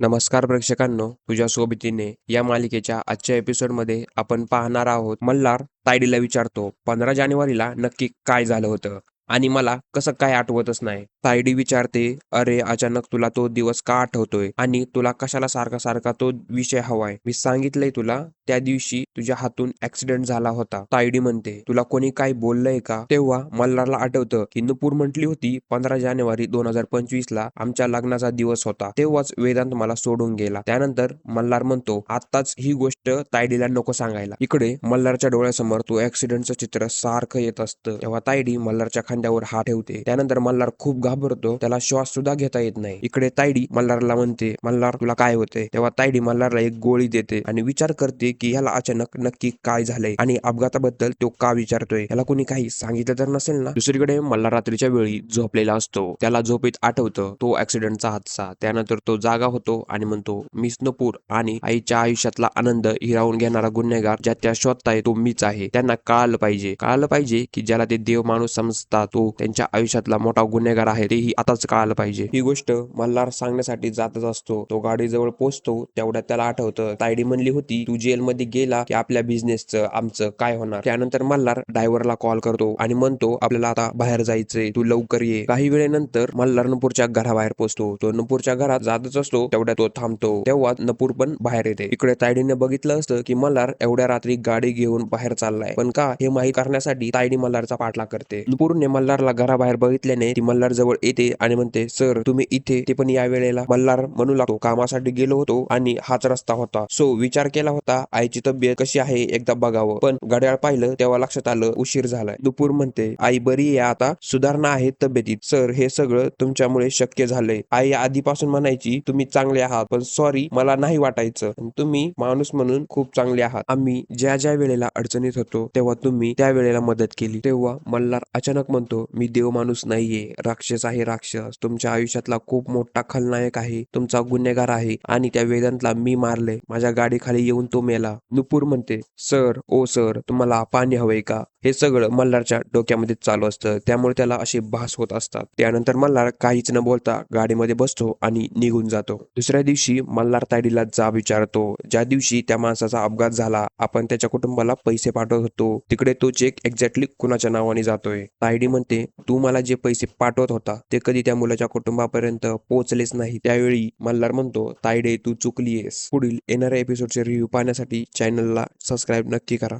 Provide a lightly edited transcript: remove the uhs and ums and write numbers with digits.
नमस्कार प्रेक्षकांनो, तुझ्या सोबतीने या मालिकेच्या आजच्या एपिसोडमध्ये आपण पाहणार आहोत. मल्हार तायडीला विचारतो, 15 जानेवारीला नक्की काय झालं होतं आणि मला कसं काय आठवतच नाही. तायडी विचारते, अरे अचानक तुला तो दिवस का आठवतोय आणि तुला कशाला सारखा सारखा तो विषय हवाय? मी सांगितलंय तुला त्या दिवशी तुझ्या हातून ऍक्सिडेंट झाला होता. तायडी म्हणते, तुला कोणी काही बोललंय का? तेव्हा मल्हारला आठवतं की नुपूर म्हटली होती 15 जानेवारी 2025 आमच्या लग्नाचा दिवस होता. तेव्हाच वेदांत मला सोडून गेला. त्यानंतर मल्हार म्हणतो, आत्ताच ही गोष्ट तायडीला नको सांगायला. इकडे मल्हारच्या डोळ्यासमोर तो ऍक्सिडेंटचं चित्र सारखं येत असतं. तेव्हा तायडी मल्हारच्या खांद्यावर हात ठेवते. त्यानंतर मल्हार खूप घाबरतो, त्याला श्वास सुद्धा घेता येत नाही. इकडे तायडी मल्हारला म्हणते, मल्हार तुला काय होते? तेव्हा तायडी मल्हारला एक गोळी देते आणि विचार करते की ह्याला अचानक नक्की काय झालंय आणि अपघाताबद्दल तो का विचारतोय. याला कोणी काही सांगितलं तर नसेल ना? दुसरीकडे मल्हार रात्रीच्या वेळी झोपलेला असतो. त्याला झोपेत आठवतं तो ऍक्सिडेंटचा हादसा. त्यानंतर तो जागा होतो आणि म्हणतो, मिस नुपूर आणि आईच्या आयुष्यातला आनंद हिरावून घेणारा गुन्हेगार ज्या त्या शोधताय तो मीच आहे. त्यांना कळालं पाहिजे की ज्याला ते देव माणूस समजतात तो त्यांच्या आयुष्यातला मोठा गुन्हेगार आहे. तेही आताच कळालं पाहिजे. ही गोष्ट मल्हार सांगण्यासाठी जातच असतो. तो गाडीजवळ पोहोचतो तेवढ्यात त्याला आठवतं, तायडी म्हणली होती तू जेलमध्ये गेला की आपल्या बिझनेसचं आमचं काय होणार. त्यानंतर मल्हार ड्रायव्हरला कॉल करतो आणि म्हणतो, आपल्याला आता बाहेर जायचंय, तू लवकर ये. काही वेळेनंतर मल्हार नुपूरच्या घराबाहेर पोहोचतो. तो नुपूरच्या घरात जातच असतो तेवढ्यात तो थांबतो. तेव्हा नुपूर पण बाहेर येते. इकडे तायडीने बघितलं असतं की मल्हार एवढ्या रात्री गाडी घेऊन बाहेर चाललाय, पण का हे माहीत करण्यासाठी तायडी मल्हारचा पाठलाग करते. नुपूरने मल्हारला घराबाहेर बघितल्याने ती मल्हार जवळ येते आणि म्हणते, सर तुम्ही इथे, ते पण या वेळेला? मल्हार म्हणू लागतो, कामासाठी गेलो होतो आणि हाच रस्ता होता, सो विचार केला होता आईची तब्येत कशी आहे एकदा बघावं, पण घड्याळ पाहिलं तेव्हा लक्षात आलं उशीर झालाय. नुपूर म्हणते, आई बरी आहे आता, सुधारणा आहे तब्येतीत. सर हे सगळं तुमच्यामुळे शक्य झालंय. आई आधीपासून म्हणायची तुम्ही चांगले आहात, पण सॉरी मला नाही वाटायचं. तुम्ही माणूस म्हणून खूप चांगले आहात. आम्ही ज्या ज्या वेळेला अडचणीत होतो तेव्हा तुम्ही त्या वेळेला मदत केली. तेव्हा मल्हार अचानक म्हणतो, मी देव माणूस नाहीये, राक्षस आहे राक्षस. तुमच्या आयुष्यातला खूप मोठा खलनायक आहे, तुमचा गुन्हेगार आहे आणि त्या वेदांतला मी मारले. माझ्या गाडीखाली येऊन तो मेला. नुपूर म्हणते, सर ओ सर तुम्हाला पाणी हवंय का? हे सगळं मल्हारच्या डोक्यामध्ये चालू असतं. त्यामुळे त्याला असे भास होत असतात. त्यानंतर मल्हार काहीच न बोलता गाडीमध्ये बसतो आणि निघून जातो. दुसऱ्या दिवशी मल्हार तायडीला जाब विचारतो, ज्या दिवशी त्या माणसाचा अपघात झाला आपण त्याच्या कुटुंबाला पैसे पाठवत होतो तिकडे तो चेक एक्झॅक्टली कुणाच्या नावाने जातोय? तायडी म्हणते, तू मला जे पैसे पाठवत होता ते कधी त्या मुलाच्या कुटुंबापर्यंत पोहोचलेच नाही. त्यावेळी मल्हार म्हणतो, तायडे तू चुकलीयस. पुढील येणाऱ्या एपिसोडचे रिव्ह्यू पाहण्यासाठी चॅनलला सबस्क्राईब नक्की करा.